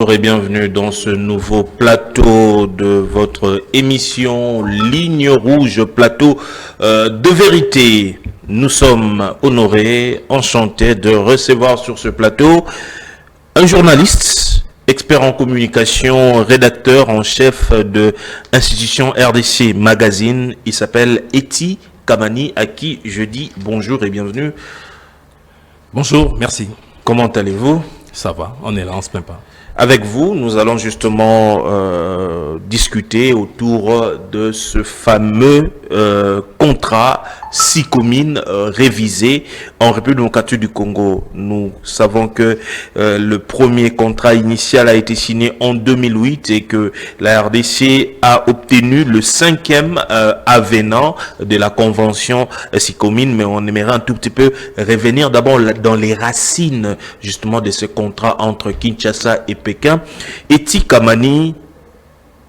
Bonjour et bienvenue dans ce nouveau plateau de votre émission Ligne Rouge, plateau de vérité. Nous sommes honorés, enchantés de recevoir sur ce plateau un journaliste, expert en communication, rédacteur en chef de l'institution RDC Magazine. Il s'appelle Eti Kamani, à qui je dis bonjour et bienvenue. Bonjour, merci. Comment allez-vous? Ça va, on est là, on se plaint pas. Avec vous, nous allons justement discuter autour de ce fameux contrat SICOMINE révisé en République démocratique du Congo. Nous savons que le premier contrat initial a été signé en 2008 et que la RDC a obtenu le 5e avenant de la convention SICOMINE, mais on aimerait un tout petit peu revenir d'abord dans les racines justement de ce contrat entre Kinshasa et Pékin. Eti Kamani,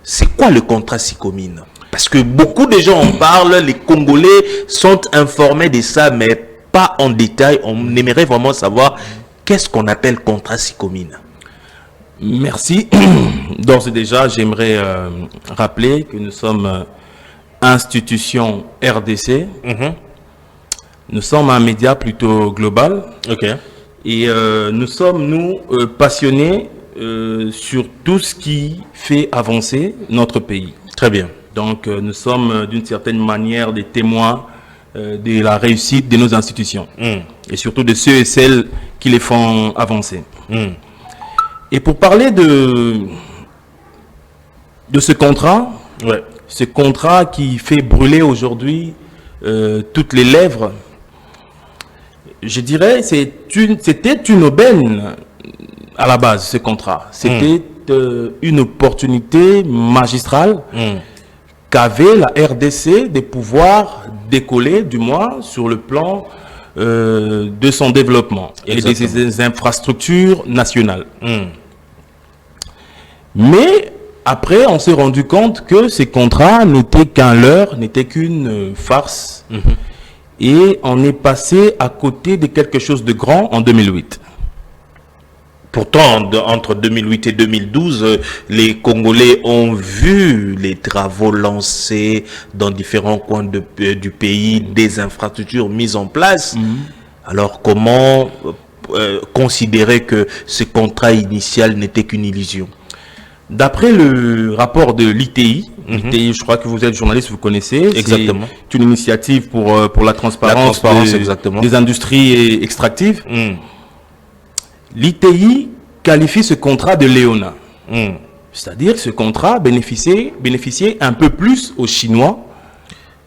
c'est quoi le contrat SICOMINE? Parce que beaucoup de gens en parlent, les Congolais sont informés de ça, mais pas en détail. On aimerait vraiment savoir qu'est-ce qu'on appelle contrat SICOMINE. Merci. D'ores et déjà, j'aimerais rappeler que nous sommes institution RDC. Nous sommes un média plutôt global. Ok. Et nous sommes, passionnés sur tout ce qui fait avancer notre pays. Très bien. Donc, nous sommes d'une certaine manière des témoins de la réussite de nos institutions. Et surtout de ceux et celles qui les font avancer. Et pour parler de ce contrat, ce contrat qui fait brûler aujourd'hui toutes les lèvres, je dirais c'était une aubaine à la base, ce contrat. C'était une opportunité magistrale qu'avait la RDC de pouvoir décoller, du moins, sur le plan de son développement. Exactement. Et de ses infrastructures nationales. Mais après, on s'est rendu compte que ces contrats n'étaient qu'un leurre, n'étaient qu'une farce. Et on est passé à côté de quelque chose de grand en 2008. Pourtant, entre 2008 et 2012, les Congolais ont vu les travaux lancés dans différents coins du pays, des infrastructures mises en place. Alors, comment considérer que ce contrat initial n'était qu'une illusion? D'après le rapport de l'ITI, l'ITI, je crois que vous êtes journaliste, vous connaissez. Exactement. C'est une initiative pour la transparence, des industries extractives. L'ITI qualifie ce contrat de Léonard. C'est-à-dire que ce contrat bénéficiait un peu plus aux Chinois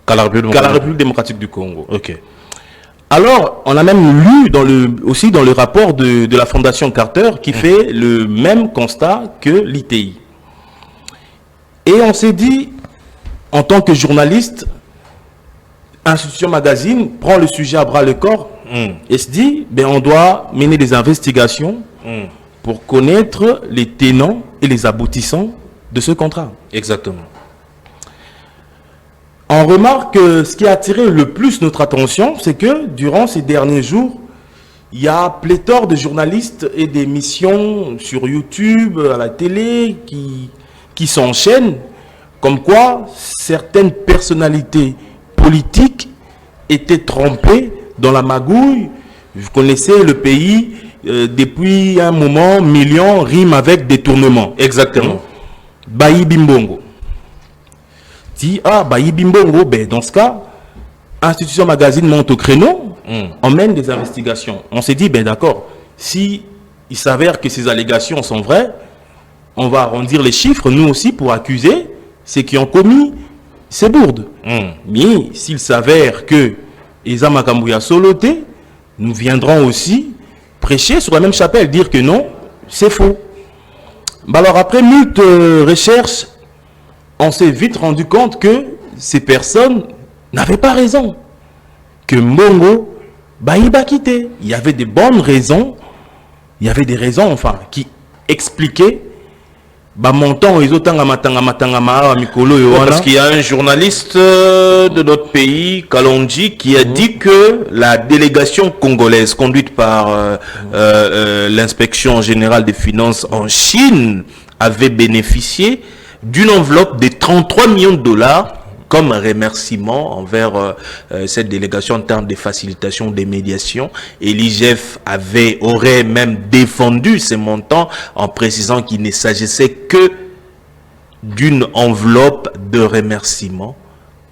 qu'à la République démocratique du Congo. Ok. Alors, on a même lu aussi dans le rapport de la Fondation Carter qui fait le même constat que l'ITI. Et on s'est dit, en tant que journaliste, Institution Magazine prend le sujet à bras le corps et se dit, on doit mener des investigations pour connaître les tenants et les aboutissants de ce contrat. Exactement. On remarque que ce qui a attiré le plus notre attention, c'est que durant ces derniers jours, il y a pléthore de journalistes et d'émissions sur YouTube, à la télé, qui s'enchaînent, comme quoi certaines personnalités politiques étaient trompées dans la magouille. Vous connaissez le pays, depuis un moment, millions rime avec détournement. Exactement. Bayi Bimbongo. Bayi Bimbongo, dans ce cas, Institution Magazine monte au créneau, on mène des investigations. On s'est dit, d'accord, si il s'avère que ces allégations sont vraies, on va arrondir les chiffres, nous aussi, pour accuser ceux qui ont commis ces bourdes. Mais s'il s'avère que Eza Makambouya Soloté, nous viendrons aussi prêcher sur la même chapelle, dire que non, c'est faux. Alors après moult recherches, on s'est vite rendu compte que ces personnes n'avaient pas raison. Que Mbongo, il va quitter. Il y avait des bonnes raisons. Il y avait des raisons, qui expliquaient parce qu'il y a un journaliste de notre pays, Kalonji, qui a dit que la délégation congolaise conduite produite par l'inspection générale des finances en Chine avait bénéficié d'une enveloppe de 33 millions de dollars comme remerciement envers cette délégation en termes de facilitation des médiations. Et l'IGF aurait même défendu ces montants en précisant qu'il ne s'agissait que d'une enveloppe de remerciement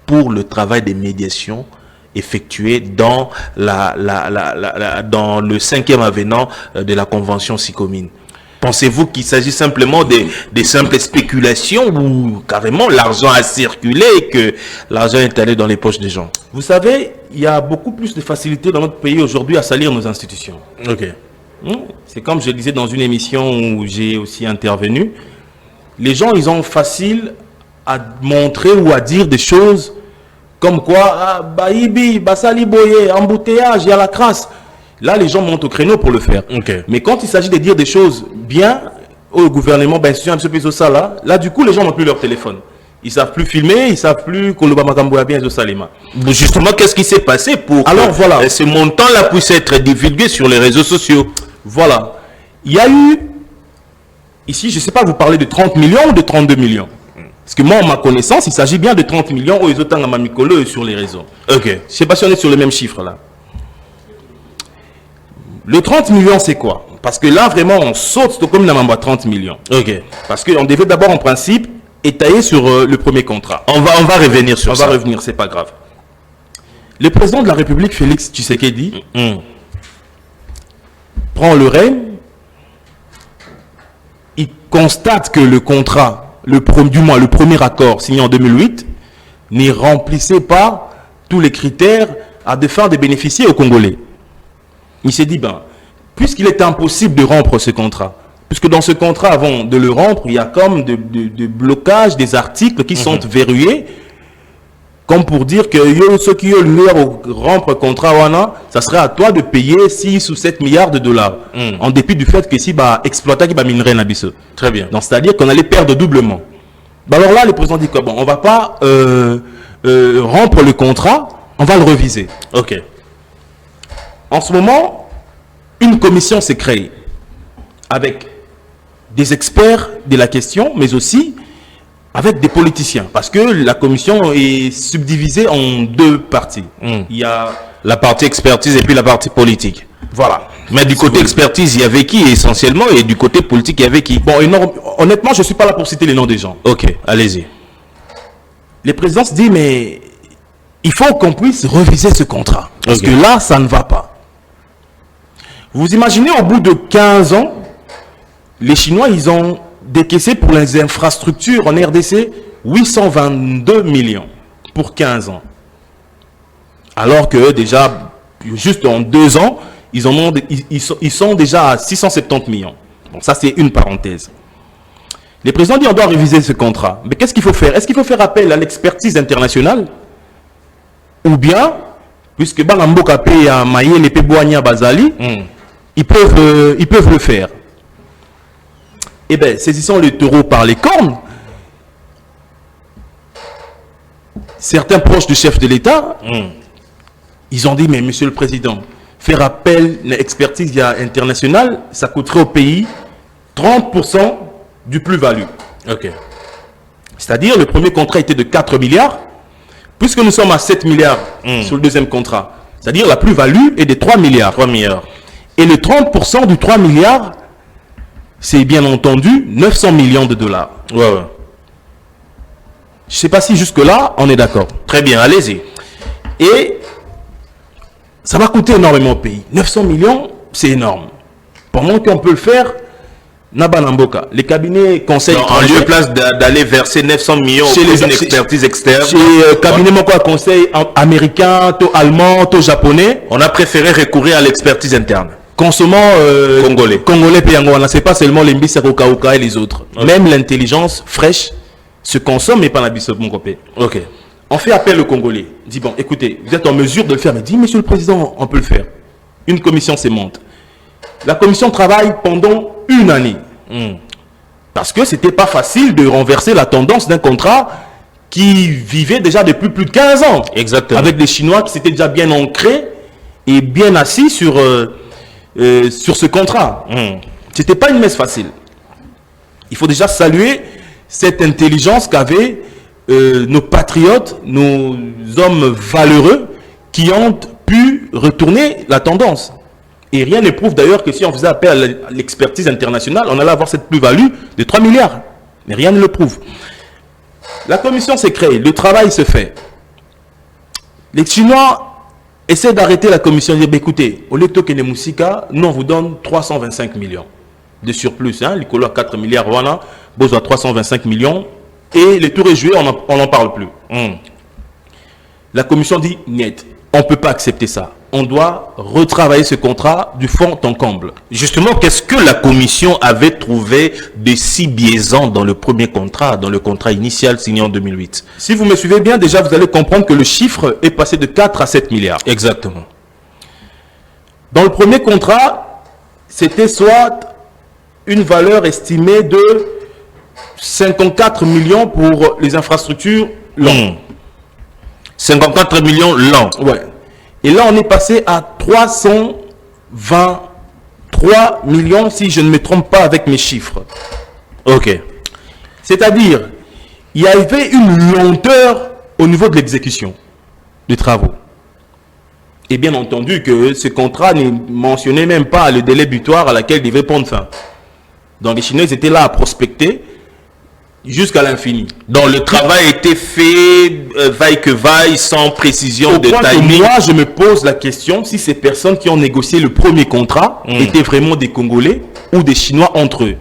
pour le travail des médiations effectué dans, dans le 5e avenant de la Convention SICOMIN. Pensez-vous qu'il s'agit simplement des simples spéculations ou carrément l'argent a circulé et que l'argent est allé dans les poches des gens? Vous savez, il y a beaucoup plus de facilité dans notre pays aujourd'hui à salir nos institutions. Ok. C'est comme je disais dans une émission où j'ai aussi intervenu. Les gens, ils ont facile à montrer ou à dire des choses comme quoi, Baïbi, Basali Boye, embouteillage, il y a la crasse. Là, les gens montent au créneau pour le faire. Okay. Mais quand il s'agit de dire des choses bien au gouvernement, ben, là, du coup, les gens n'ont plus leur téléphone. Ils ne savent plus filmer, ils ne savent plus que le Bamakamboua bien Salima. Justement, qu'est-ce qui s'est passé pour alors, voilà. Ce montant-là puisse être divulgué sur les réseaux sociaux? Voilà. Il y a eu, ici, je ne sais pas, vous parlez de 30 millions ou de 32 millions? Parce que moi, en ma connaissance, il s'agit bien de 30 millions aux autres Mamikolo sur les réseaux. Ok. Je ne sais pas si on est sur le même chiffre là. Le 30 millions, c'est quoi? Parce que là, vraiment, on saute comme dans 30 millions. Ok. Parce qu'on devait d'abord, en principe, étayer sur le premier contrat. On va revenir sur ça. On va revenir, c'est pas grave. Le président de la République, Félix Tshisekedi, prend le règne. Il constate que le contrat, le premier accord signé en 2008, n'y remplissait pas tous les critères à des fins de bénéficier aux Congolais. Il s'est dit, ben, puisqu'il est impossible de rompre ce contrat, puisque dans ce contrat, avant de le rompre, il y a comme de blocage des articles qui sont verrouillés, comme pour dire que ceux qui ont rompre le contrat, ça serait à toi de payer 6 ou 7 milliards de dollars, en dépit du fait que si exploiter qui va minerai n'abisse. Très bien. Donc, c'est-à-dire qu'on allait perdre doublement. Ben alors là, le président dit que bon, on ne va pas rompre le contrat, on va le reviser. Ok. En ce moment, une commission s'est créée avec des experts de la question, mais aussi avec des politiciens. Parce que la commission est subdivisée en deux parties. Il y a la partie expertise et puis la partie politique. Voilà. Mais du côté expertise, il y avait qui essentiellement et du côté politique, il y avait qui? Bon, honnêtement, je ne suis pas là pour citer les noms des gens. Ok, allez-y. Le président se dit, mais il faut qu'on puisse reviser ce contrat. Parce que là, ça ne va pas. Vous imaginez, au bout de 15 ans, les Chinois, ils ont décaissé pour les infrastructures en RDC 822 millions pour 15 ans. Alors que déjà, juste en 2 ans, ils sont déjà à 670 millions. Bon, ça, c'est une parenthèse. Le président dit on doit réviser ce contrat. Mais qu'est-ce qu'il faut faire? Est-ce qu'il faut faire appel à l'expertise internationale? Ou bien, puisque Balamboka paye à Mayele et Boania Bazali, ils peuvent le faire. Eh bien, saisissant le taureau par les cornes, certains proches du chef de l'État, ils ont dit, mais monsieur le président, faire appel à l'expertise internationale, ça coûterait au pays 30% du plus-value. Ok. C'est-à-dire, le premier contrat était de 4 milliards, puisque nous sommes à 7 milliards sur le deuxième contrat. C'est-à-dire, la plus-value est de 3 milliards. 3 milliards. Et le 30% du 3 milliards, c'est bien entendu 900 millions de dollars. Ouais. Je ne sais pas si jusque-là, on est d'accord. Très bien, allez-y. Et ça va coûter énormément au pays. 900 millions, c'est énorme. Pendant qu'on peut le faire, Nabanamboka, les cabinets conseils en lieu et place d'aller verser 900 millions chez les expertises externes. Chez cabinets conseil américain, allemand, japonais. On a préféré recourir à l'expertise interne. Consommant Congolais Péangouana, c'est pas seulement les Mbissa Kauka et les autres. Okay. Même l'intelligence fraîche se consomme, mais pas la bisse mon copé. Ok. On fait appel aux Congolais. Dit bon, écoutez, vous êtes en mesure de le faire. Mais dit, monsieur le président, on peut le faire. Une commission se monte. La commission travaille pendant 1 année. Parce que c'était pas facile de renverser la tendance d'un contrat qui vivait déjà depuis plus de 15 ans. Exactement. Avec des Chinois qui s'étaient déjà bien ancrés et bien assis sur sur ce contrat. C'était pas une messe facile. Il faut déjà saluer cette intelligence qu'avaient nos patriotes, nos hommes valeureux qui ont pu retourner la tendance. Et rien ne prouve d'ailleurs que si on faisait appel à l'expertise internationale, on allait avoir cette plus-value de 3 milliards. Mais rien ne le prouve. La commission s'est créée, le travail se fait. Les Chinois essaient d'arrêter la commission. Ils disent, écoutez, au lieu de toquer les Moussika, nous on vous donne 325 millions de surplus. L'Icolo a 4 milliards, voilà, Bozo a 325 millions. Et le tour est joué, on n'en parle plus. La commission dit, net, on ne peut pas accepter ça. On doit retravailler ce contrat du fond en comble. Justement, qu'est-ce que la commission avait trouvé de si biaisant dans le premier contrat, dans le contrat initial signé en 2008? Si vous me suivez bien, déjà vous allez comprendre que le chiffre est passé de 4 à 7 milliards. Exactement. Dans le premier contrat, c'était soit une valeur estimée de 54 millions pour les infrastructures longues. 54 millions l'an. Ouais. Et là, on est passé à 323 millions, si je ne me trompe pas avec mes chiffres. Ok. C'est-à-dire, il y avait une lenteur au niveau de l'exécution des travaux. Et bien entendu que ce contrat ne mentionnait même pas le délai butoir à laquelle il devait prendre fin. Donc les Chinois étaient là à prospecter jusqu'à l'infini. Donc le travail était fait vaille que vaille, sans précision de timing. Moi, je me pose la question si ces personnes qui ont négocié le premier contrat étaient vraiment des Congolais ou des Chinois entre eux,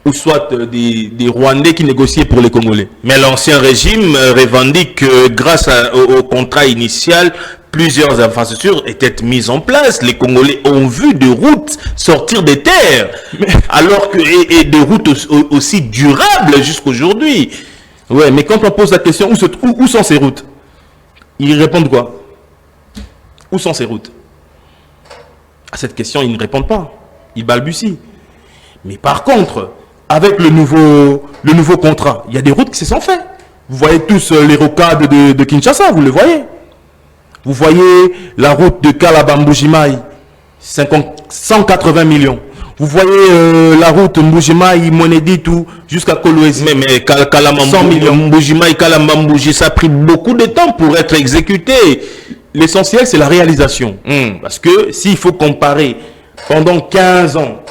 ou soit des Rwandais qui négociaient pour les Congolais. Mais l'ancien régime revendique que grâce au contrat initial, plusieurs infrastructures étaient mises en place. Les Congolais ont vu des routes sortir des terres, alors que et des routes aussi durables jusqu'aujourd'hui. Ouais, mais quand on pose la question, où sont ces routes? Ils répondent quoi? Où sont ces routes? À cette question, ils ne répondent pas. Ils balbutient. Mais par contre, avec le nouveau contrat, il y a des routes qui se sont faites. Vous voyez tous les rocades de Kinshasa, vous le voyez. Vous voyez la route de Kalabamboujimaï, 180 millions. Vous voyez la route Mboujimaï-Moneditou jusqu'à Kolwezi. Mais Kalabamboujimaï-Kalabambouji, ça a pris beaucoup de temps pour être exécuté. L'essentiel, c'est la réalisation. Parce que s'il faut comparer pendant 15 ans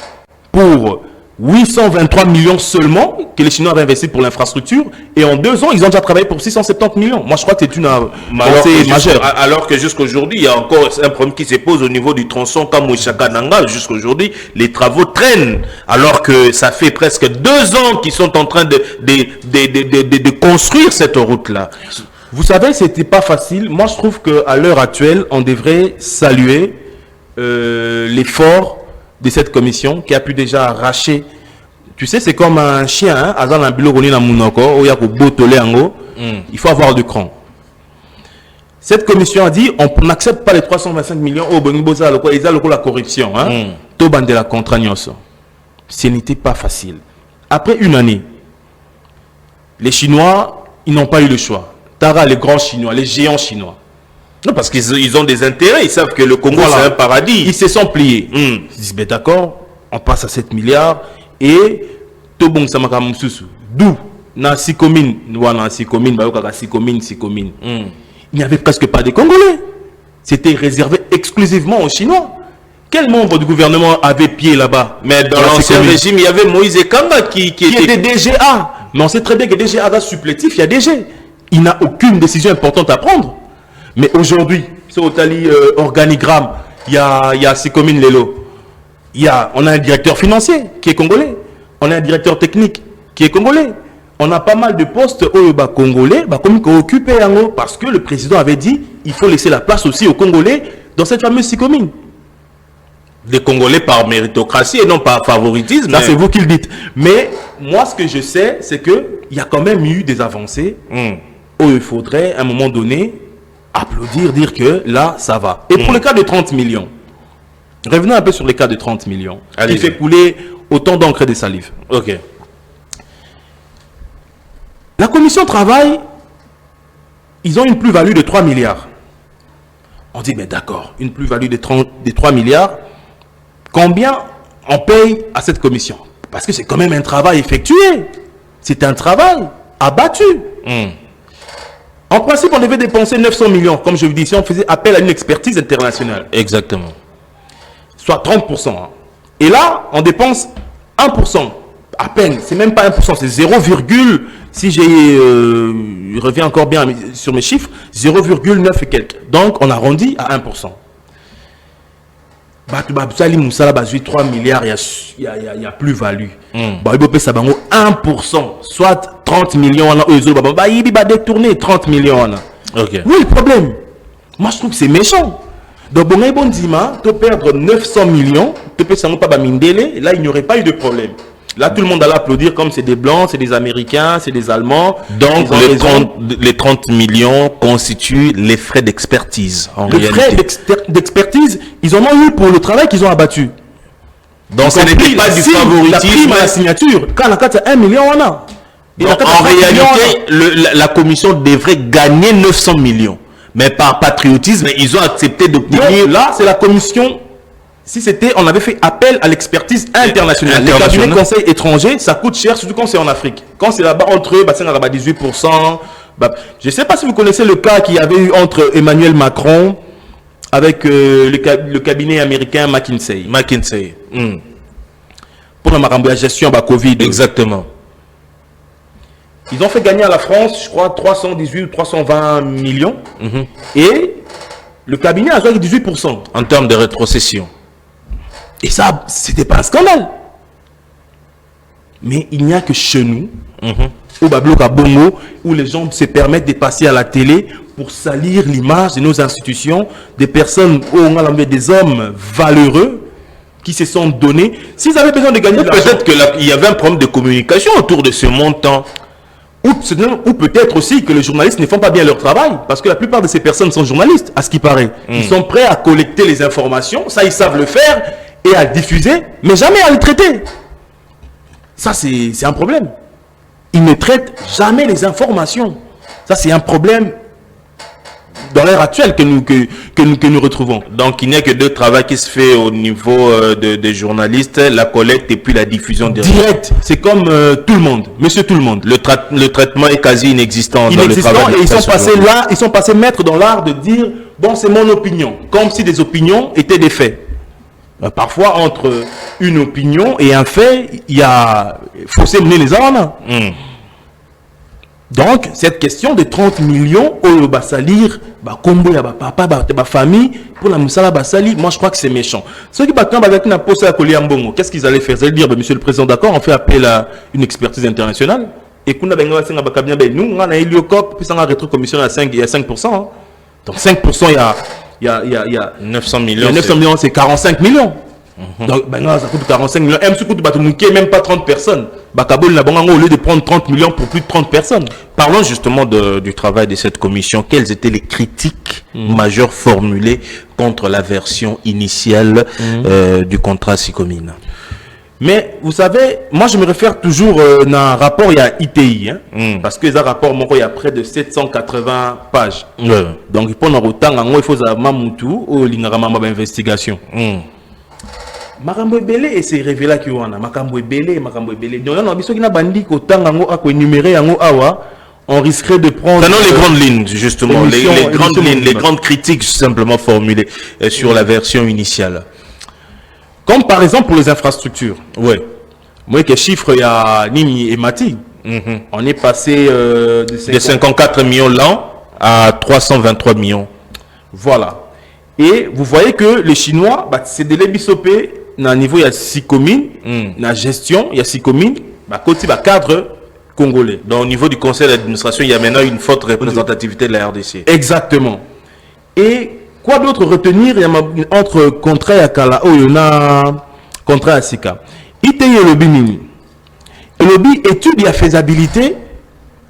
pour 823 millions seulement que les Chinois avaient investi pour l'infrastructure, et en 2 ans, ils ont déjà travaillé pour 670 millions. Moi, je crois que c'est une avancée majeure. Alors que jusqu'aujourd'hui, il y a encore un problème qui se pose au niveau du tronçon Kamouchaka-Nangal. Jusqu'aujourd'hui, les travaux traînent, alors que ça fait presque 2 ans qu'ils sont en train de construire cette route-là. Vous savez, c'était pas facile. Moi, je trouve qu'à l'heure actuelle, on devrait saluer l'effort de cette commission qui a pu déjà arracher. Tu sais, c'est comme un chien, il faut avoir du cran. Cette commission a dit, on n'accepte pas les 325 millions au Bongoboza, la corruption, de la contragnos. Ce n'était pas facile. Après une année, les Chinois, ils n'ont pas eu le choix. Tara, les grands Chinois, les géants chinois. Non, parce qu'ils ont des intérêts, ils savent que le Congo, c'est un paradis. Ils se sont pliés. Ils disent, ben d'accord, on passe à 7 milliards et Tobong Samaka Moussoussou. D'où dans 6 communes, il n'y avait presque pas de Congolais. C'était réservé exclusivement aux Chinois. Quel membre du gouvernement avait pied là-bas? Mais dans l'ancien régime, il y avait Moïse Kanga qui était DGA. Mais on sait très bien que DGA a supplétif, il y a DG. Il n'a aucune décision importante à prendre. Mais aujourd'hui, sur le tali organigramme, il y a 6 communes Lelo. On a un directeur financier qui est congolais. On a un directeur technique qui est congolais. On a pas mal de postes congolais comme occupés parce que le président avait dit il faut laisser la place aussi aux Congolais dans cette fameuse 6 communes. Des Congolais par méritocratie et non par favoritisme. Ça, c'est vous qui le dites. Mais moi, ce que je sais, c'est qu'il y a quand même eu des avancées où il faudrait, à un moment donné, applaudir, dire que là, ça va. Et pour le cas de 30 millions, revenons un peu sur les cas de 30 millions, qui fait couler autant d'encre et de salive. Ok. La commission travail, ils ont une plus-value de 3 milliards. On dit, mais d'accord, une plus-value de 3 milliards, Combien on paye à cette commission? Parce que c'est quand même un travail effectué. C'est un travail abattu. En principe, on devait dépenser 900 millions, comme je vous dis, si on faisait appel à une expertise internationale. Exactement. Soit 30%. Hein. Et là, on dépense 1%. À peine. C'est même pas 1%, c'est 0, si je reviens encore bien sur mes chiffres, 0,9 et quelques. Donc, on arrondit à 1%. Batubabsali Moussala Bazui 3 milliards, il y a plus-value. Baïbopé Sabango 1%, soit 30 millions. Il va détourner 30 millions. Okay. Oui, le problème. Moi, je trouve que c'est méchant. Donc, bon Dima, tu perdre 900 millions, tu peux savoir pas Mindele, là, il n'y aurait pas eu de problème. Là, tout le monde allait applaudir comme c'est des Blancs, c'est des Américains, c'est des Allemands. Donc, les 30 millions constituent les frais d'expertise. Les frais d'expertise, ils en ont eu pour le travail qu'ils ont abattu. Donc, ce n'est pas du favoritisme. La prime à la signature, quand la carte est 1 million, on a. Donc, en réalité, la commission devrait gagner 900 millions. Mais par patriotisme, ils ont accepté d'obtenir. Là, c'est la commission. Si c'était, on avait fait appel à l'expertise internationale. Les cabinets conseils étrangers, ça coûte cher, surtout quand c'est en Afrique. Quand c'est là-bas, entre eux, c'est là-bas 18%. Je ne sais pas si vous connaissez le cas qu'il y avait eu entre Emmanuel Macron avec le cabinet américain McKinsey. Pour la gestion de Covid. Exactement. Ils ont fait gagner à la France, je crois, 318 ou 320 millions. Et le cabinet a joué avec 18%. En termes de rétrocession. Et ça, c'était pas un scandale. Mais il n'y a que chez nous, au Babloka Bongo, où les gens se permettent de passer à la télé pour salir l'image de nos institutions, des personnes, des hommes valeureux qui se sont donnés. S'ils avaient besoin de gagner de l'argent, peut-être qu'il y avait un problème de communication autour de ce montant. Ou peut-être aussi que les journalistes ne font pas bien leur travail, parce que la plupart de ces personnes sont journalistes, à ce qui paraît. Ils sont prêts à collecter les informations, ça ils savent le faire, et à diffuser, mais jamais à les traiter. Ça c'est un problème. Ils ne traitent jamais les informations. Ça c'est un problème dans l'ère actuelle que nous retrouvons. Donc il n'y a que deux travaux qui se fait au niveau des journalistes, la collecte et puis la diffusion direct. C'est comme tout le monde, monsieur tout le monde. Le traitement est quasi inexistant. Dans le travail et ils sont passés maîtres dans l'art de dire, bon c'est mon opinion, comme si des opinions étaient des faits. Parfois entre une opinion et un fait, il faut se mener les armes. Donc, cette question de 30 millions, au Bassalir, combo ya papa, ba famille, pour la Moussala Bassali, moi je crois que c'est méchant. Ceux qui battent avec une pose à Koliambongo, qu'est-ce qu'ils allaient faire? Ils allaient dire, monsieur le président, d'accord, on fait appel à une expertise internationale. Et qu'on a nous, on a Héliocoque, puis on a rétro-commission à 5%. Donc 5%, il y a 900 millions. 900 millions, c'est 45 millions. Donc, ça coûte 45 millions. Même pas 30 personnes. Au lieu de prendre 30 millions pour plus de 30 personnes. Parlons justement du travail de cette commission. Quelles étaient les critiques majeures formulées contre la version initiale du contrat SICOMIN? Mais vous savez, moi je me réfère toujours dans un rapport, il y a ITI, parce que les rapports, il y a près de 780 pages. Donc, il faut Mamoutou ou l'ingaramama d'investigation. Makambo ebele et c'est révélé qu'il y a makambo ebele. Donc là, on a qui na bandi ko tangango ako énumérer yango awa, on risquerait de prendre. Donnons les grandes lignes justement, les grandes critiques simplement formulées sur la version initiale. Comme par exemple pour les infrastructures. Ouais. Moi que chiffre il y a Nini et Mati. On est passé de 54 millions l'an à 323 millions. Voilà. Et vous voyez que les Chinois, c'est de l'ébissopé. Dans le niveau, il y a SICOMIN, dans la gestion, il y a SICOMIN, côté cadre congolais. Donc au niveau du conseil d'administration, il y a maintenant une forte représentativité de la RDC. Exactement. Et quoi d'autre retenir? Il y a entre contrat à Kala, il y a contrat à Sika. Il y a le lobby. Le lobby étudie la faisabilité.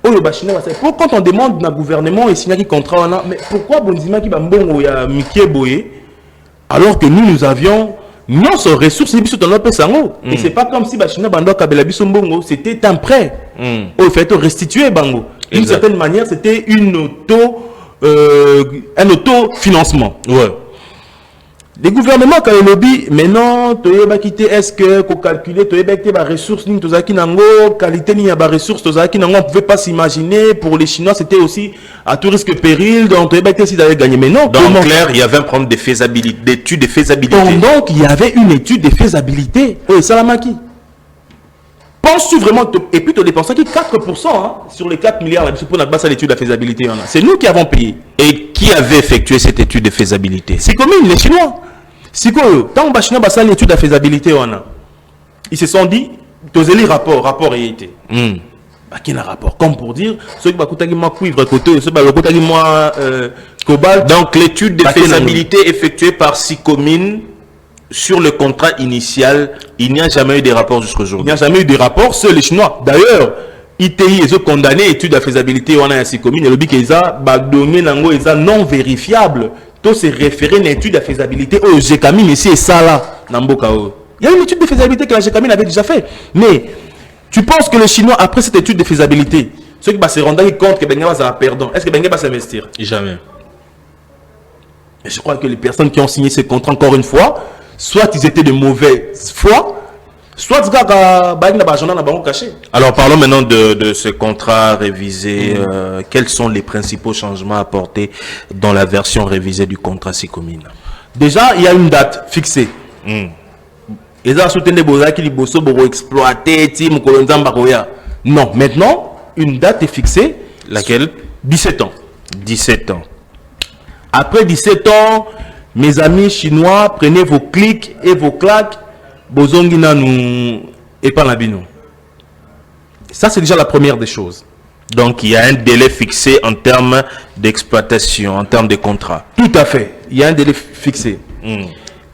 Quand on demande dans le gouvernement et signer un contrat, mais pourquoi Bonzima qui va mbongo ya Mikie Boye alors que nous avions non sur ressources et c'est pas comme si Bachina Bando Kabela Bissombongo, c'était un prêt. Il fait restituer Bango. D'une certaine manière, c'était un autofinancement. Ouais. Les gouvernements, quand ils lobby, mais non, tu vas quitter, est-ce que, pour calculer, tu vas quitter les ressources, qualité, ni ressources, on ne pouvait pas s'imaginer. Pour les Chinois, c'était aussi à tout risque péril, donc tu vas quitter s'ils avaient gagné. Mais non, donc, clair, il y avait un problème de faisabilité, d'études de faisabilité. Donc, il y avait une étude de faisabilité. Oui, Salamaki. Penses-tu vraiment, et puis tu dépenses qui 4% hein, sur les 4 milliards, pour notre l'étude de la faisabilité. C'est nous qui avons payé. Et qui avait effectué cette étude de faisabilité? C'est comme les Chinois. C'est quoi tant que Chinois a l'étude de la faisabilité, ils se sont dit, tu as les rapport et été. Quel rapport? Comme pour dire, ceux qui ont cuivre côté, ceux qui ont cobalt. Donc l'étude de faisabilité effectuée par Sicomine sur le contrat initial, il n'y a jamais eu de rapport jusqu'à aujourd'hui. Il n'y a jamais eu de rapport, c'est les Chinois. D'ailleurs, ITI, ils ont condamné l'étude de faisabilité, on a ainsi commis, et le but qu'ils ont donné non vérifiable. Tout se référé à une étude de faisabilité au GECAMIN, ici et ça là, il y a une étude de faisabilité que la GECAMIN avait déjà fait. Mais tu penses que les Chinois, après cette étude de faisabilité, ceux qui se rendent compte que Benga va perdre, est-ce que Benga va s'investir? Jamais. Et je crois que les personnes qui ont signé ce contrat, encore une fois, soit ils étaient de mauvaise foi, soit ils ont caché. Alors parlons maintenant de ce contrat révisé. Quels sont les principaux changements apportés dans la version révisée du contrat Sicomine? Déjà, il y a une date fixée. Ils ont soutenu les exploiter. Non, maintenant, une date est fixée. Laquelle? 17 ans. 17 ans. Après 17 ans, mes amis chinois, prenez vos clics et vos claques. Bozongina nous et pas la bino. Ça, c'est déjà la première des choses. Donc, il y a un délai fixé en termes d'exploitation, en termes de contrat. Tout à fait. Il y a un délai fixé.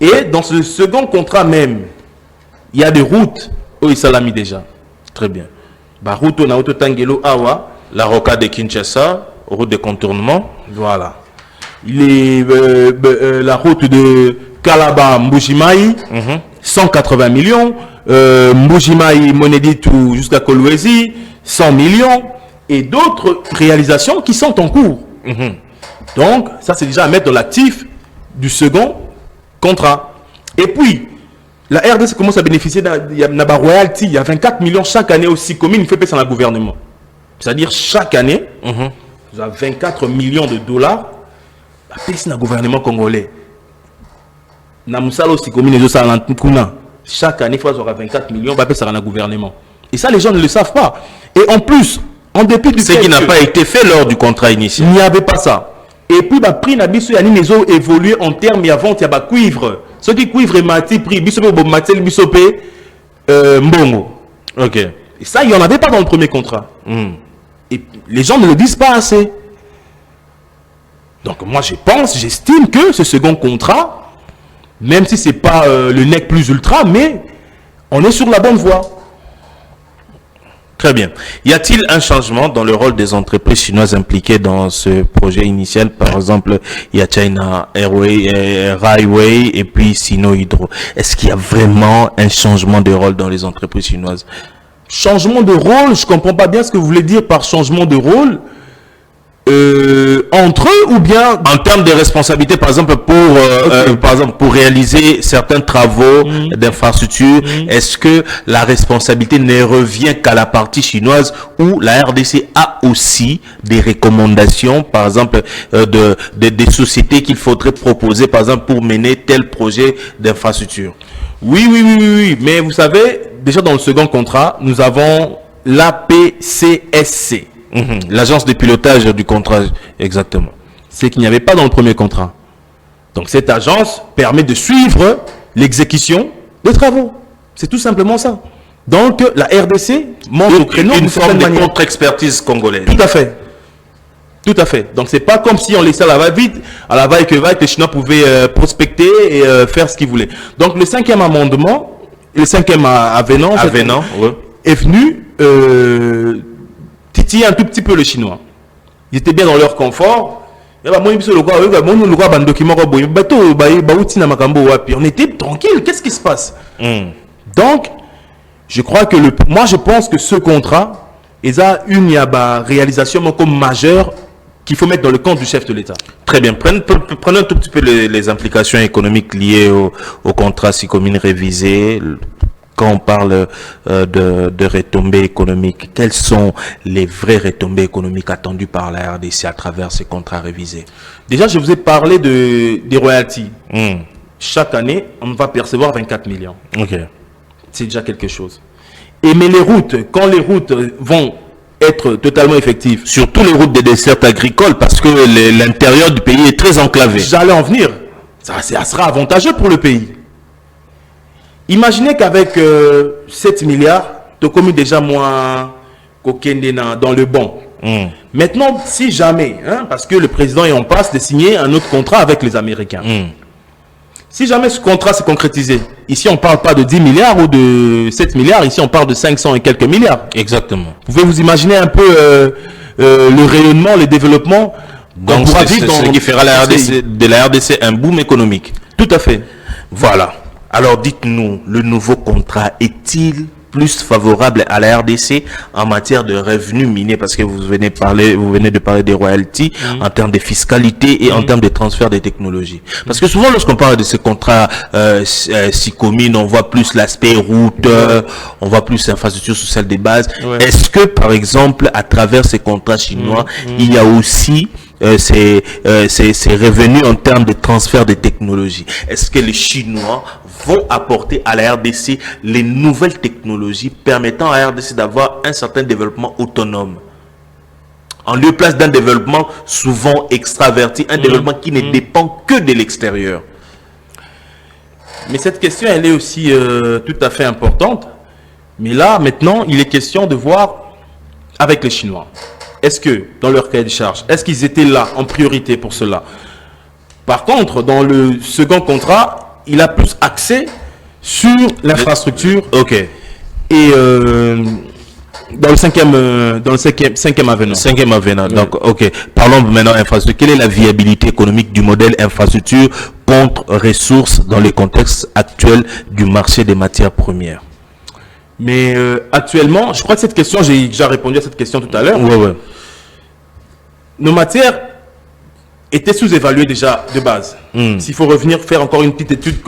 Et dans ce second contrat même, il y a des routes où il s'est mis déjà. Très bien. Route on a auto tangelo awa. La rocade de Kinshasa, route de contournement. Voilà. La route de Kalaba Mbujimaï, 180 millions. Mbujimaï Moneditu jusqu'à Kolwezi, 100 millions. Et d'autres réalisations qui sont en cours. Donc, ça c'est déjà à mettre dans l'actif du second contrat. Et puis, la RDC commence à bénéficier d'un royalty. Il y a 24 millions chaque année aussi, comme il fait payer dans le gouvernement. C'est-à-dire chaque année, vous avez 24 millions de dollars à payer dans le gouvernement congolais. Chaque année, il faut avoir 24 millions à payer dans le gouvernement. Et ça, les gens ne le savent pas. Et en plus, en dépit du fait qui n'a pas été fait lors du contrat initial. Il n'y avait pas ça. Et puis, le prix n'a évolué en termes de vente, il y a cuivre. Ce qui cuivre est mati, prix, mbongo. Ok. Et ça, il n'y en avait pas dans le premier contrat. Et les gens ne le disent pas assez. Donc, moi, j'estime que ce second contrat, même si ce n'est pas le nec plus ultra, mais on est sur la bonne voie. Très bien. Y a-t-il un changement dans le rôle des entreprises chinoises impliquées dans ce projet initial? Par exemple, il y a China Airway, Railway et puis Sino Hydro. Est-ce qu'il y a vraiment un changement de rôle dans les entreprises chinoises? Changement de rôle, je ne comprends pas bien ce que vous voulez dire par changement de rôle. Entre eux ou bien en termes de responsabilité, par exemple pour réaliser certains travaux d'infrastructure, est-ce que la responsabilité ne revient qu'à la partie chinoise ou la RDC a aussi des recommandations, par exemple des sociétés qu'il faudrait proposer, par exemple pour mener tel projet d'infrastructure? Oui, mais vous savez, déjà dans le second contrat, nous avons l'APCSC. L'agence de pilotage du contrat, exactement. C'est qu'il n'y avait pas dans le premier contrat. Donc cette agence permet de suivre l'exécution des travaux. C'est tout simplement ça. Donc la RDC monte au créneau une forme de contre-expertise congolaise. Tout à fait. Tout à fait. Donc c'est pas comme si on laissait à la va-vite, à la va-et-que-va, que les Chinois pouvaient prospecter et faire ce qu'ils voulaient. Donc le cinquième amendement, le cinquième avenant est venu titiller un tout petit peu les Chinois. Ils étaient bien dans leur confort. On était tranquille. Qu'est-ce qui se passe? Donc, moi je pense que ce contrat, il y a une réalisation comme majeure qu'il faut mettre dans le compte du chef de l'État. Très bien. Prenons un tout petit peu les implications économiques liées au contrat SICOMINE révisé. Quand on parle de retombées économiques, quelles sont les vraies retombées économiques attendues par la RDC à travers ces contrats révisés? Déjà, je vous ai parlé des royalties. Chaque année, on va percevoir 24 millions. Ok. C'est déjà quelque chose. Mais les routes, quand les routes vont être totalement effectives, Surtout les routes des dessertes agricoles, parce que l'intérieur du pays est très enclavé. j'allais en venir. Ça sera avantageux pour le pays. Imaginez qu'avec 7 milliards, tu as commis déjà moins dans le bon. Maintenant, si jamais, parce que le président est en passe de signer un autre contrat avec les Américains. Si jamais ce contrat s'est concrétisé, ici on ne parle pas de 10 milliards ou de 7 milliards, ici on parle de 500 et quelques milliards. Exactement. Vous pouvez vous imaginer un peu le rayonnement, le développement. Donc c'est ce qui fera de la RDC un boom économique. Tout à fait. Voilà. Alors dites-nous, le nouveau contrat est-il plus favorable à la RDC en matière de revenus miniers, parce que vous venez de parler des royalties en termes de fiscalité et en termes de transfert des technologies. Parce que souvent lorsqu'on parle de ces contrats SICOMINE, on voit plus l'aspect route, on voit plus infrastructure sociale des bases. Est-ce que par exemple à travers ces contrats chinois, il y a aussi ces revenus en termes de transfert de technologies? Est-ce que les Chinois vont apporter à la RDC les nouvelles technologies permettant à la RDC d'avoir un certain développement autonome, en lieu et place d'un développement souvent extraverti, un développement qui ne dépend que de l'extérieur? Mais cette question, elle est aussi tout à fait importante. Mais là, maintenant, il est question de voir avec les Chinois. Est-ce que, dans leur cahier de charge, est-ce qu'ils étaient là en priorité pour cela? Par contre, dans le second contrat, il a plus axé sur l'infrastructure. Ok. Et dans le cinquième avenant. Cinquième avenant. Donc, ok. Parlons maintenant infrastructure. Quelle est la viabilité économique du modèle infrastructure contre ressources dans le contexte actuel du marché des matières premières? Mais actuellement, je crois que cette question, j'ai déjà répondu à cette question tout à l'heure. Ouais. Nos matières étaient sous-évaluées déjà de base. S'il faut revenir faire encore une petite étude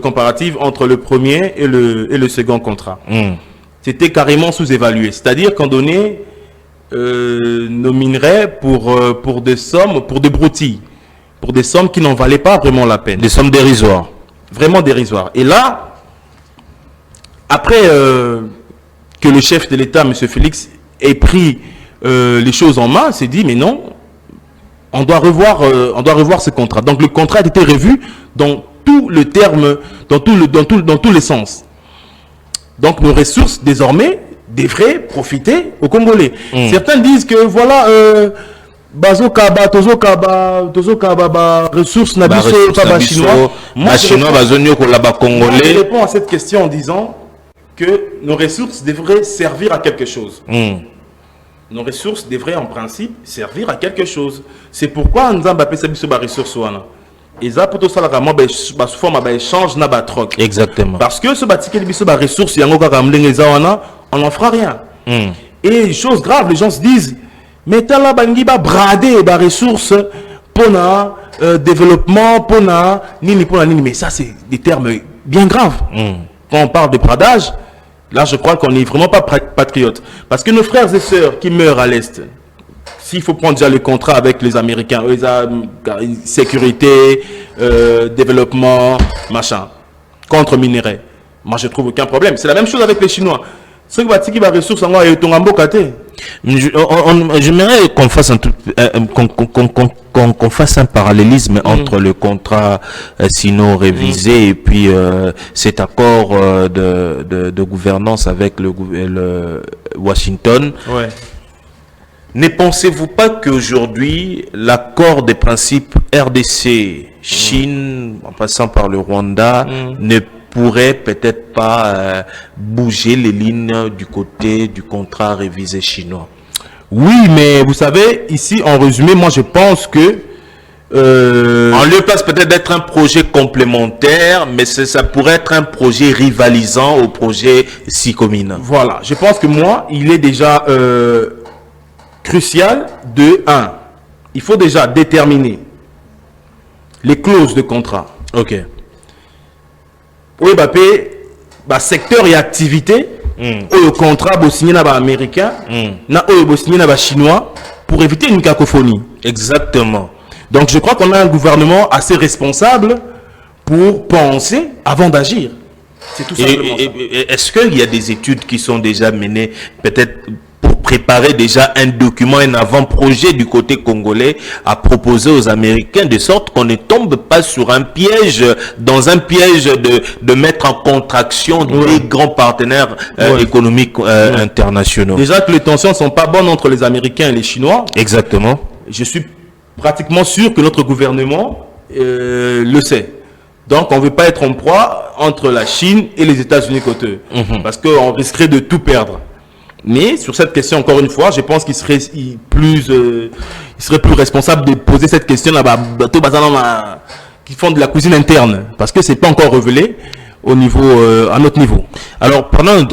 comparative entre le premier et le second contrat. C'était carrément sous-évalué. C'est-à-dire qu'on donnait nos minerais pour des sommes, pour des broutilles, pour des sommes qui n'en valaient pas vraiment la peine. Des sommes dérisoires. Vraiment dérisoires. Et là, après que le chef de l'État, M. Félix, ait pris les choses en main, s'est dit, mais non, on doit revoir ce contrat. Donc le contrat a été revu dans tout le terme, dans tous les sens. Donc nos ressources désormais devraient profiter aux Congolais. Certains disent que voilà, ressources n'a pas chinois. Moi je réponds à cette question en disant que nos ressources devraient servir à quelque chose. Nos ressources devraient en principe servir à quelque chose. C'est pourquoi nous avons appelé ça des ressources. Et ça, pour tout ça, sous forme d'échange, exactement. parce que ce bâtiment des ressources, on n'en fera rien. Et chose grave, les gens se disent, mais t'as là, bangiba brader des ressources pour le développement, pour nini. Mais ça, c'est des termes bien graves. Quand on parle de bradage, là, je crois qu'on n'est vraiment pas patriote. Parce que nos frères et sœurs qui meurent à l'Est, s'il faut prendre déjà le contrat avec les Américains, sécurité, développement, machin, contre minerais, moi, je trouve aucun problème. C'est la même chose avec les Chinois. Ceux qui va ressources en j'aimerais qu'on fasse qu'on fasse un parallélisme entre le contrat sino révisé et puis cet accord de gouvernance avec le Washington. Ouais. Ne pensez-vous pas qu'aujourd'hui, l'accord des principes RDC-Chine, en passant par le Rwanda, ne pourrait peut-être pas bouger les lignes du côté du contrat révisé chinois? Oui, mais vous savez, ici, en résumé, moi, je pense que en lieu place peut-être d'être un projet complémentaire, mais ça pourrait être un projet rivalisant au projet SICOMINE. Voilà, je pense que moi, il est déjà crucial de 1. Il faut déjà déterminer les clauses de contrat. Ok. Oui, secteur et activité, le contrat signé par américain, signé par chinois, pour éviter une cacophonie. Exactement. Donc je crois qu'on a un gouvernement assez responsable pour penser avant d'agir. C'est tout simplement ça. Est-ce qu'il y a des études qui sont déjà menées, peut-être pour préparer déjà un document, un avant-projet du côté congolais à proposer aux Américains, de sorte qu'on ne tombe pas sur un piège, dans un piège de mettre en contraction des grands partenaires économiques internationaux. Déjà que les tensions ne sont pas bonnes entre les Américains et les Chinois. Exactement. Je suis pratiquement sûr que notre gouvernement le sait. Donc on ne veut pas être en proie entre la Chine et les États-Unis côté. Parce qu'on risquerait de tout perdre. Mais sur cette question, encore une fois, je pense qu'il serait plus responsable de poser cette question là-bas, qui font de la cuisine interne, parce que c'est pas encore révélé au niveau, à notre niveau. Alors, parlons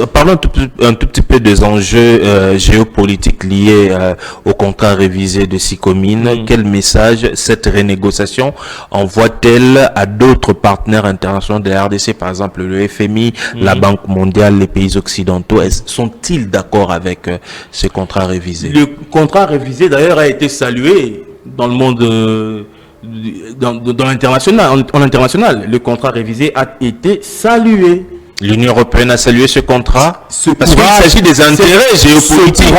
un tout petit peu des enjeux géopolitiques liés au contrat révisé de SICOMIN. Quel message cette renégociation envoie-t-elle à d'autres partenaires internationaux de la RDC, par exemple le FMI, la Banque mondiale, les pays occidentaux? Sont-ils d'accord avec ce contrat révisé? Le contrat révisé, d'ailleurs, a été salué dans le monde... dans l'international, en international, le contrat révisé a été salué. L'Union européenne a salué ce contrat parce qu'il s'agit des intérêts géopolitiques.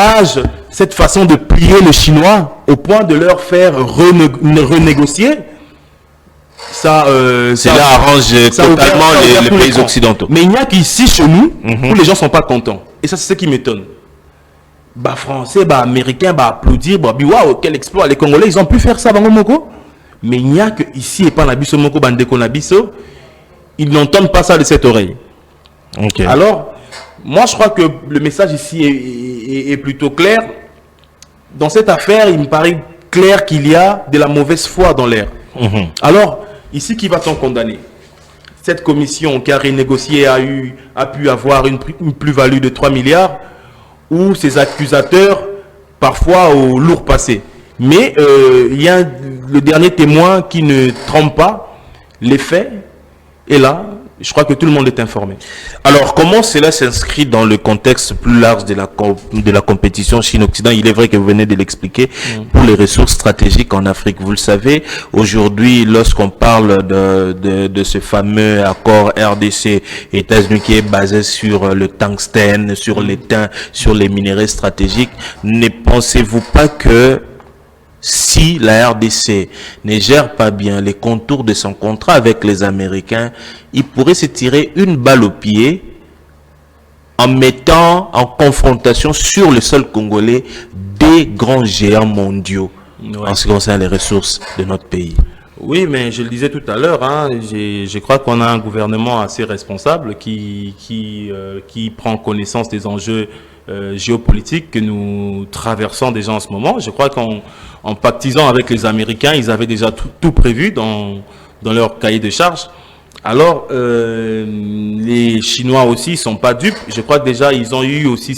Cette façon de plier le Chinois au point de leur faire renégocier, ça arrange totalement les pays occidentaux. Mais il n'y a qu'ici chez nous où les gens ne sont pas contents. Et ça, c'est ce qui m'étonne. Français, américains, applaudir, waouh, quel exploit. Les Congolais, ils ont pu faire ça, mais il n'y a que ici et pas Nabiso Moko Bandeko Nabiso, ils n'entendent pas ça de cette oreille. Okay. Alors, moi je crois que le message ici est plutôt clair. Dans cette affaire, il me paraît clair qu'il y a de la mauvaise foi dans l'air. Alors, ici, qui va-t-on condamner? Cette commission qui a renégocié a pu avoir une plus-value de 3 milliards, ou ses accusateurs, parfois au lourd passé. Mais il y a le dernier témoin qui ne trompe pas les faits. Et là, je crois que tout le monde est informé. Alors, comment cela s'inscrit dans le contexte plus large de la compétition Chine-Occident? Il est vrai que vous venez de l'expliquer pour les ressources stratégiques en Afrique. Vous le savez, aujourd'hui, lorsqu'on parle de ce fameux accord RDC-États-Unis qui est basé sur le tungstène, sur l'étain, sur les minéraux stratégiques, ne pensez-vous pas que si la RDC ne gère pas bien les contours de son contrat avec les Américains, il pourrait se tirer une balle au pied en mettant en confrontation sur le sol congolais des grands géants mondiaux en ce qui concerne les ressources de notre pays? Oui, mais je le disais tout à l'heure, je crois qu'on a un gouvernement assez responsable qui prend connaissance des enjeux géopolitiques que nous traversons déjà en ce moment. Je crois qu'en pactisant avec les Américains, ils avaient déjà tout prévu dans leur cahier de charges. Alors, les Chinois aussi ne sont pas dupes. Je crois que déjà, ils ont eu aussi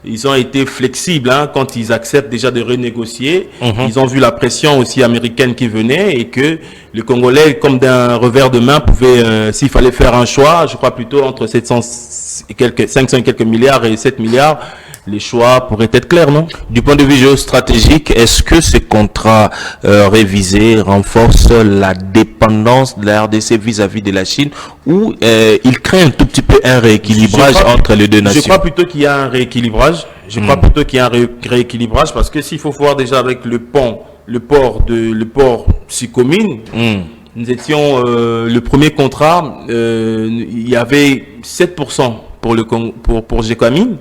ils ont été flexibles quand ils acceptent déjà de renégocier. Ils ont vu la pression aussi américaine qui venait et que les Congolais, comme d'un revers de main, pouvaient, s'il fallait faire un choix, je crois plutôt entre 500 et quelques milliards et 7 milliards, les choix pourraient être clairs, non? Du point de vue géostratégique, est-ce que ce contrat révisé renforce la dépendance de la RDC vis-à-vis de la Chine ou il crée un tout petit peu un rééquilibrage entre les deux nations? Je crois plutôt qu'il y a un rééquilibrage. Je crois plutôt qu'il y a un rééquilibrage parce que s'il faut voir déjà avec le port SICOMIN, nous étions le premier contrat, il y avait 7% pour GECAMIN,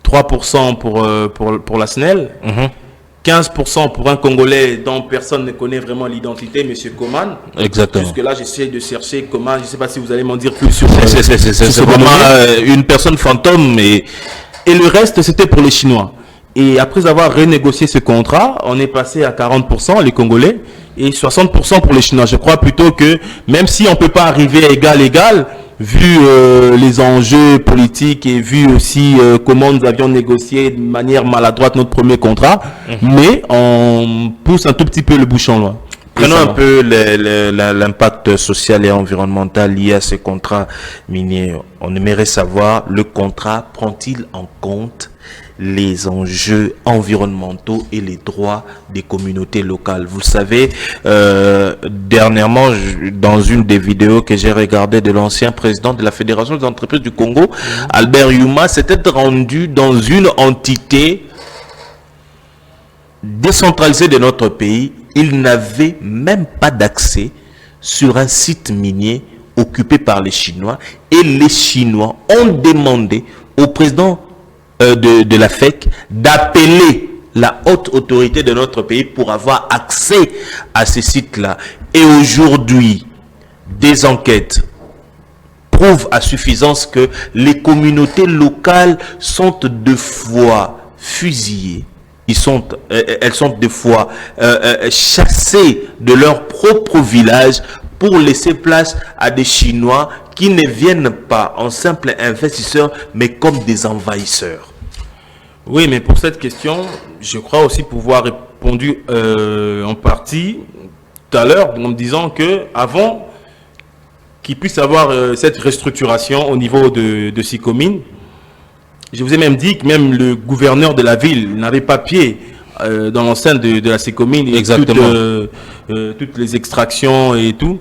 3% pour la SNEL, 15% pour un Congolais dont personne ne connaît vraiment l'identité, M. Coman. Exactement. Jusque-là, j'essaie de chercher Coman. Je ne sais pas si vous allez m'en dire plus sur c'est vraiment une personne fantôme. Et le reste, c'était pour les Chinois. Et après avoir renégocié ce contrat, on est passé à 40% les Congolais et 60% pour les Chinois. Je crois plutôt que même si on ne peut pas arriver égal, vu les enjeux politiques et vu aussi comment nous avions négocié de manière maladroite notre premier contrat, mais on pousse un tout petit peu le bouchon loin. Prenons un peu l'impact social et environnemental lié à ces contrats miniers. On aimerait savoir, le contrat prend-il en compte les enjeux environnementaux et les droits des communautés locales? Vous le savez, dernièrement, dans une des vidéos que j'ai regardées de l'ancien président de la Fédération des entreprises du Congo, Albert Yuma, s'était rendu dans une entité décentralisée de notre pays. Il n'avait même pas d'accès sur un site minier occupé par les Chinois, et les Chinois ont demandé au président de la FEC d'appeler la haute autorité de notre pays pour avoir accès à ces sites-là. Et aujourd'hui, des enquêtes prouvent à suffisance que les communautés locales sont deux fois fusillées. Elles sont des fois chassées de leur propre village pour laisser place à des Chinois qui ne viennent pas en simples investisseurs, mais comme des envahisseurs. Oui, mais pour cette question, je crois aussi pouvoir répondre en partie tout à l'heure en me disant que avant qu'il puisse avoir cette restructuration au niveau de SICOMIN, je vous ai même dit que même le gouverneur de la ville n'avait pas pied dans l'enceinte de la SICOMIN. Exactement. Toutes les extractions et tout.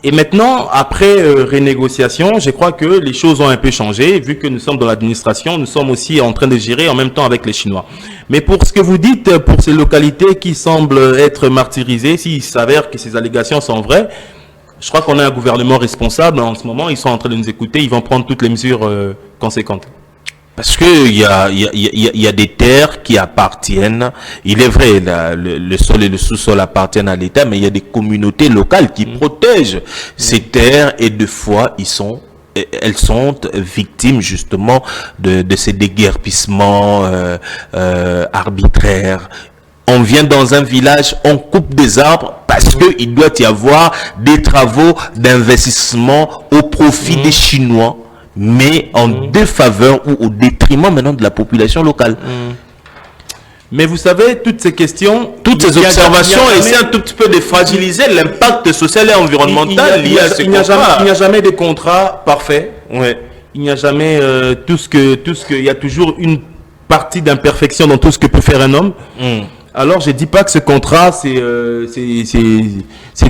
Et maintenant, après renégociation, je crois que les choses ont un peu changé. Vu que nous sommes dans l'administration, nous sommes aussi en train de gérer en même temps avec les Chinois. Mais pour ce que vous dites, pour ces localités qui semblent être martyrisées, s'il s'avère que ces allégations sont vraies, je crois qu'on a un gouvernement responsable en ce moment. Ils sont en train de nous écouter. Ils vont prendre toutes les mesures conséquentes. Parce que il y a des terres qui appartiennent. Il est vrai, le sol et le sous-sol appartiennent à l'État, mais il y a des communautés locales qui protègent ces terres, et deux fois elles sont victimes justement de ces déguerpissements arbitraires. On vient dans un village, on coupe des arbres parce qu'il doit y avoir des travaux d'investissement au profit des Chinois, mais en défaveur ou au détriment maintenant de la population locale. Mais vous savez, toutes ces questions, toutes ces observations essaient un tout petit peu de fragiliser l'impact social et environnemental lié à ce contrat. Il n'y a jamais de contrat parfait. Ouais. Il n'y a jamais il y a toujours une partie d'imperfection dans tout ce que peut faire un homme. Alors, je ne dis pas que ce contrat, c'est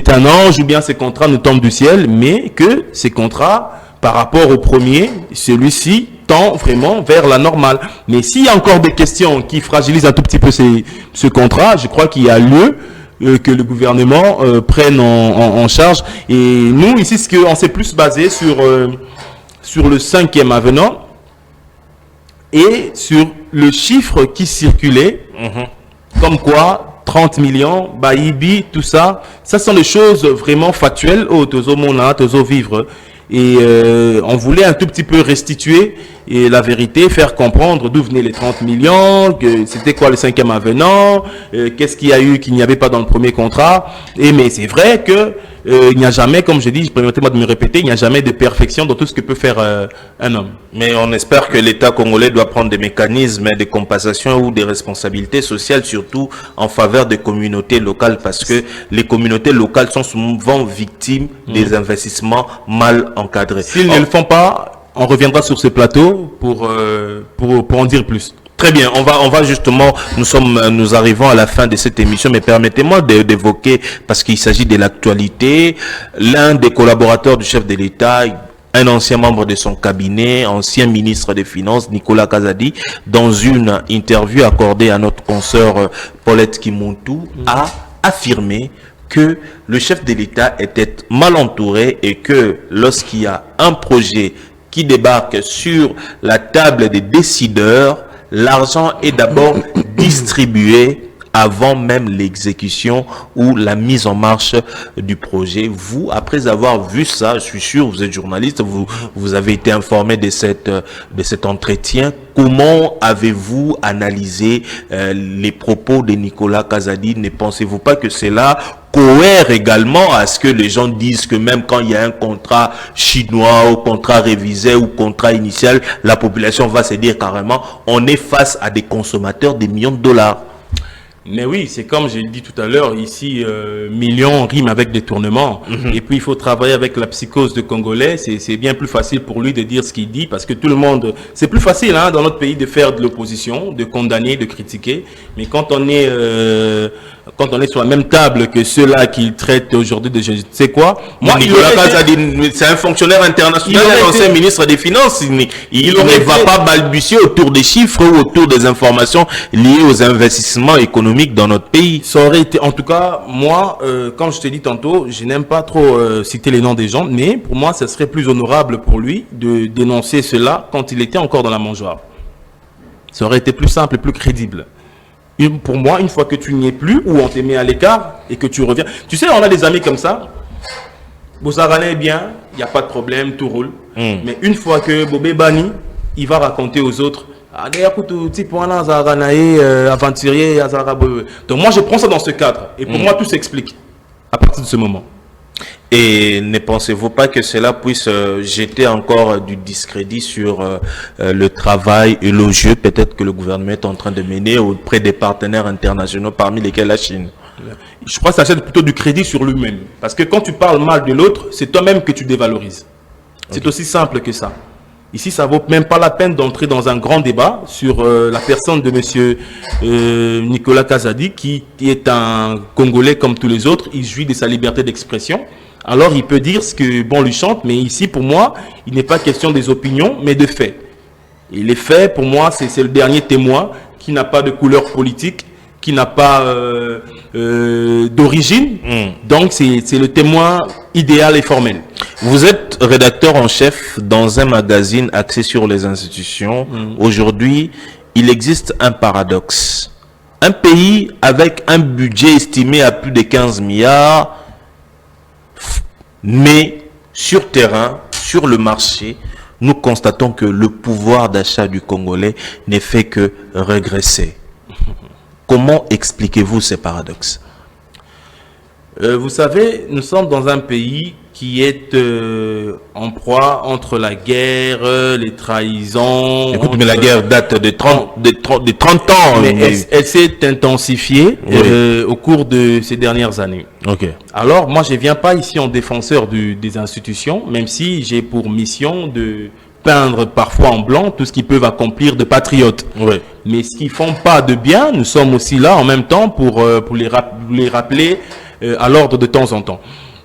un ange, ou bien ce contrat nous tombe du ciel, mais que ces contrats, par rapport au premier, celui-ci tend vraiment vers la normale. Mais s'il y a encore des questions qui fragilisent un tout petit peu ce contrat, je crois qu'il y a lieu que le gouvernement prenne en charge. Et nous, ici, on s'est plus basé sur le 5e avenant et sur le chiffre qui circulait. Comme quoi, 30 millions, Baïbi, tout ça, ça sont des choses vraiment factuelles au Tozo Mona, Tozo Vivre. Et on voulait un tout petit peu restituer la vérité, faire comprendre d'où venaient les 30 millions, que c'était quoi le 5e avenant, qu'est-ce qu'il y a eu qu'il n'y avait pas dans le premier contrat. Mais c'est vrai que il n'y a jamais, comme je dis, permettez-moi de me répéter, il n'y a jamais de perfection dans tout ce que peut faire un homme. Mais on espère que l'État congolais doit prendre des mécanismes de compensation ou des responsabilités sociales, surtout en faveur des communautés locales, parce que les communautés locales sont souvent victimes des investissements mal encadrés. S'ils ne le font pas, on reviendra sur ce plateau pour en dire plus. Très bien, on va justement, nous arrivons à la fin de cette émission, mais permettez-moi d'évoquer, parce qu'il s'agit de l'actualité, l'un des collaborateurs du chef de l'État, un ancien membre de son cabinet, ancien ministre des Finances, Nicolas Kazadi, dans une interview accordée à notre consoeur Paulette Kimuntu, a affirmé que le chef de l'État était mal entouré et que lorsqu'il y a un projet qui débarque sur la table des décideurs, l'argent est d'abord distribué avant même l'exécution ou la mise en marche du projet. Vous, après avoir vu ça, je suis sûr, vous êtes journaliste, vous avez été informé de cet entretien. Comment avez-vous analysé les propos de Nicolas Kazadi? Ne pensez-vous pas que cela cohère également à ce que les gens disent que même quand il y a un contrat chinois ou contrat révisé ou contrat initial, la population va se dire carrément on est face à des consommateurs des millions de dollars? Mais oui, c'est comme j'ai dit tout à l'heure, ici, millions rime avec détournement. Et puis, il faut travailler avec la psychose de Congolais. C'est bien plus facile pour lui de dire ce qu'il dit parce que tout le monde... C'est plus facile dans notre pays de faire de l'opposition, de condamner, de critiquer. Mais quand on est sur la même table que ceux-là qu'il traite aujourd'hui de je ne sais quoi... Moi, Nicolas Kazadi, c'est un fonctionnaire international, un ancien ministre des Finances. Il ne va pas balbutier autour des chiffres ou autour des informations liées aux investissements économiques dans notre pays. Ça aurait été, en tout cas, moi, comme je t'ai dit tantôt, je n'aime pas trop citer les noms des gens, mais pour moi, ce serait plus honorable pour lui de dénoncer cela quand il était encore dans la mangeoire. Ça aurait été plus simple et plus crédible. Pour moi, une fois que tu n'y es plus, ou on te met à l'écart et que tu reviens. Tu sais, on a des amis comme ça. Boussarane est bien, il n'y a pas de problème, tout roule. Mais une fois que Bobé Bani, il va raconter aux autres. Aventurier. Donc moi je prends ça dans ce cadre et pour moi tout s'explique à partir de ce moment. Et ne pensez-vous pas que cela puisse jeter encore du discrédit sur le travail élogieux peut-être que le gouvernement est en train de mener auprès des partenaires internationaux parmi lesquels la Chine? Je crois que ça jette plutôt du crédit sur lui-même parce que quand tu parles mal de l'autre, c'est toi-même que tu dévalorises. C'est aussi simple que ça. Ici, ça ne vaut même pas la peine d'entrer dans un grand débat sur la personne de monsieur Nicolas Kazadi, qui est un Congolais comme tous les autres. Il jouit de sa liberté d'expression. Alors, il peut dire ce que bon lui chante, mais ici, pour moi, il n'est pas question des opinions, mais de faits. Et les faits, pour moi, c'est le dernier témoin qui n'a pas de couleur politique, qui n'a pas d'origine. Donc, c'est le témoin idéal et formel. Vous êtes rédacteur en chef dans un magazine axé sur les institutions. Aujourd'hui, il existe un paradoxe. Un pays avec un budget estimé à plus de 15 milliards, mais sur terrain, sur le marché, nous constatons que le pouvoir d'achat du Congolais n'est fait que régresser. Comment expliquez-vous ces paradoxes? Vous savez, nous sommes dans un pays qui est en proie entre la guerre, les trahisons... Écoute, mais la guerre date de 30 ans. Mais elle s'est intensifiée au cours de ces dernières années. Alors, moi, je ne viens pas ici en défenseur des institutions, même si j'ai pour mission de peindre parfois en blanc tout ce qu'ils peuvent accomplir de patriotes. Mais ce qu'ils ne font pas de bien, nous sommes aussi là en même temps pour les rappeler à l'ordre de temps en temps.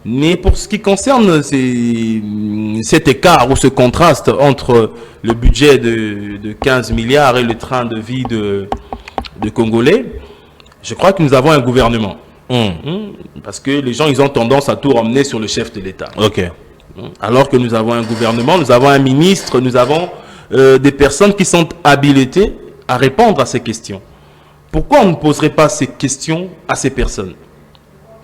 Mais pour ce qui concerne cet écart ou ce contraste entre le budget de 15 milliards et le train de vie de Congolais, je crois que nous avons un gouvernement. Parce que les gens, ils ont tendance à tout ramener sur le chef de l'État. Alors que nous avons un gouvernement, nous avons un ministre, nous avons des personnes qui sont habilitées à répondre à ces questions. Pourquoi on ne poserait pas ces questions à ces personnes?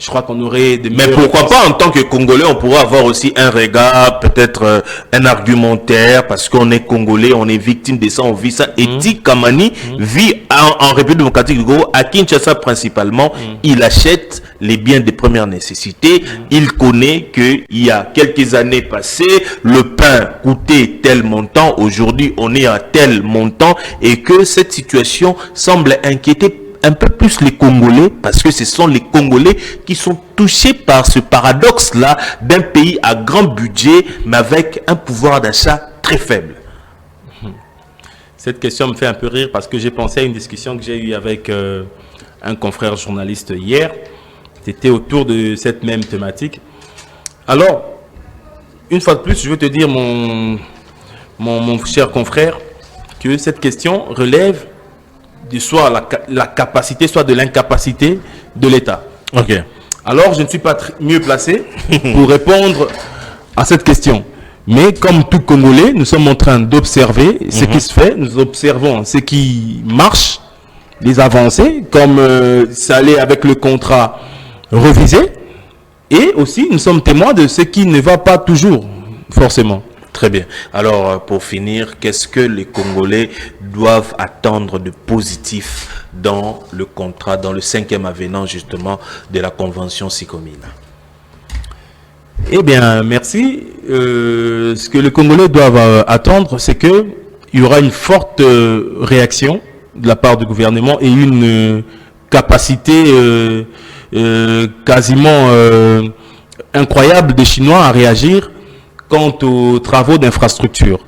Je crois qu'on aurait des... Mais pourquoi pas en tant que Congolais, on pourrait avoir aussi un regard, peut-être un argumentaire, parce qu'on est Congolais, on est victime de ça, on vit ça. Et Ti Kamani vit en République démocratique du Congo, à Kinshasa principalement. Il achète les biens de première nécessité. Il connaît qu'il y a quelques années passées, le pain coûtait tel montant. Aujourd'hui, on est à tel montant. Et que cette situation semble inquiéter un peu plus les Congolais, parce que ce sont les Congolais qui sont touchés par ce paradoxe-là d'un pays à grand budget, mais avec un pouvoir d'achat très faible. Cette question me fait un peu rire parce que j'ai pensé à une discussion que j'ai eue avec un confrère journaliste hier. C'était autour de cette même thématique. Alors, une fois de plus, je veux te dire, mon cher confrère, que cette question relève de soit la capacité, soit de l'incapacité de l'État. Alors, je ne suis pas mieux placé pour répondre à cette question. Mais comme tout Congolais, nous sommes en train d'observer ce qui se fait. Nous observons ce qui marche des avancées, comme ça allait avec le contrat révisé. Et aussi, nous sommes témoins de ce qui ne va pas toujours, forcément. Très bien. Alors, pour finir, qu'est-ce que les Congolais doivent attendre de positif dans le contrat, dans le 5e avenant, justement, de la Convention SICOMIN? Eh bien, merci. Ce que les Congolais doivent attendre, c'est qu'il y aura une forte réaction de la part du gouvernement et une capacité quasiment incroyable des Chinois à réagir quant aux travaux d'infrastructure.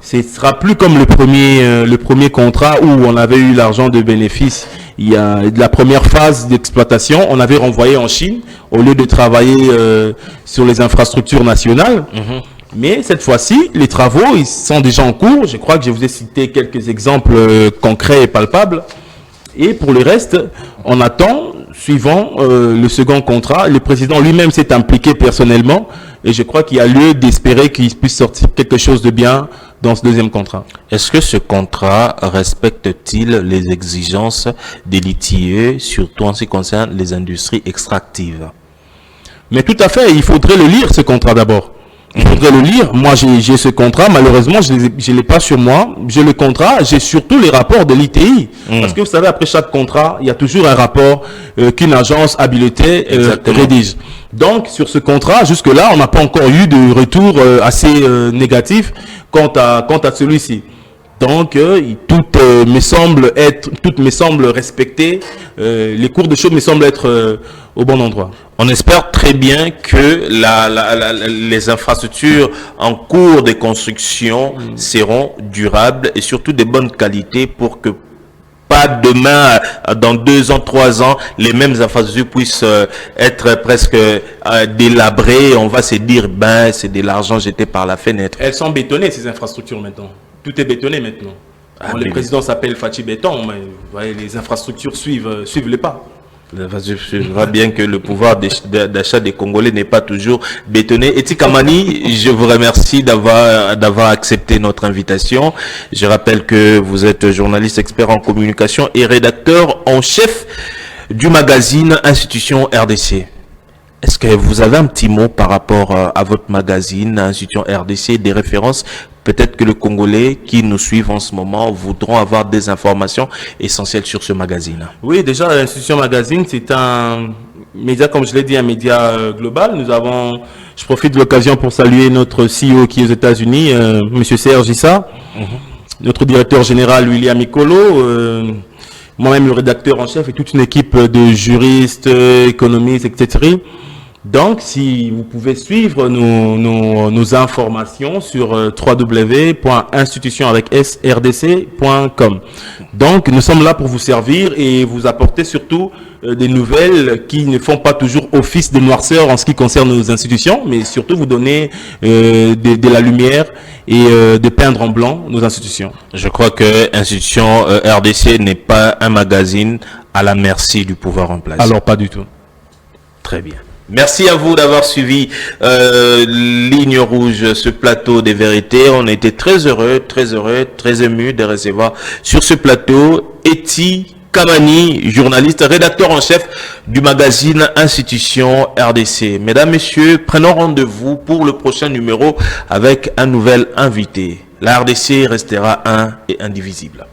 Ce sera plus comme le premier contrat où on avait eu l'argent de bénéfice. Il y a de la première phase d'exploitation, on avait renvoyé en Chine au lieu de travailler sur les infrastructures nationales. Mais cette fois-ci, les travaux, ils sont déjà en cours. Je crois que je vous ai cité quelques exemples concrets et palpables. Et pour le reste, on attend, suivant le second contrat. Le président lui-même s'est impliqué personnellement et je crois qu'il y a lieu d'espérer qu'il puisse sortir quelque chose de bien dans ce deuxième contrat. Est-ce que ce contrat respecte-t-il les exigences des l'ITIE, surtout en ce qui concerne les industries extractives? Mais tout à fait, il faudrait le lire, ce contrat d'abord. Il faudrait le lire. Moi, j'ai ce contrat. Malheureusement, je ne l'ai pas sur moi. J'ai le contrat. J'ai surtout les rapports de l'ITI. Parce que vous savez, après chaque contrat, il y a toujours un rapport qu'une agence habilitée rédige. Donc, sur ce contrat, jusque-là, on n'a pas encore eu de retour assez négatif quant à celui-ci. Donc, tout me semble respecter. Les cours de choses me semblent être au bon endroit. On espère très bien que les infrastructures en cours de construction seront durables et surtout de bonne qualité pour que pas demain, dans 2 ans, 3 ans, les mêmes infrastructures puissent être presque délabrées. On va se dire, ben, c'est de l'argent jeté par la fenêtre. Elles sont bétonnées, ces infrastructures maintenant. Tout est bétonné maintenant. Le président s'appelle Fachi Béton, mais voyez, les infrastructures suivent les pas. Je vois bien que le pouvoir d'achat des Congolais n'est pas toujours bétonné. Eti Kamani, je vous remercie d'avoir accepté notre invitation. Je rappelle que vous êtes journaliste expert en communication et rédacteur en chef du magazine Institution RDC. Est-ce que vous avez un petit mot par rapport à votre magazine Institution RDC, des références? Peut-être que les Congolais qui nous suivent en ce moment voudront avoir des informations essentielles sur ce magazine. Oui, déjà, l'Institution Magazine, c'est un média, comme je l'ai dit, un média global. Je profite de l'occasion pour saluer notre CEO qui est aux États-Unis, M. Serge Issa, notre directeur général, William Mikolo, moi-même le rédacteur en chef et toute une équipe de juristes, économistes, etc. Donc, si vous pouvez suivre nos informations sur www.institution.srdc.com. Donc, nous sommes là pour vous servir et vous apporter surtout des nouvelles qui ne font pas toujours office de noirceur en ce qui concerne nos institutions, mais surtout vous donner de la lumière et de peindre en blanc nos institutions. Je crois que Institution RDC n'est pas un magazine à la merci du pouvoir en place. Alors, pas du tout. Très bien. Merci à vous d'avoir suivi Ligne Rouge, ce plateau des vérités. On était très heureux, très émus de recevoir sur ce plateau Eti Kamani, journaliste, rédacteur en chef du magazine Institution RDC. Mesdames, Messieurs, prenons rendez-vous pour le prochain numéro avec un nouvel invité. La RDC restera un et indivisible.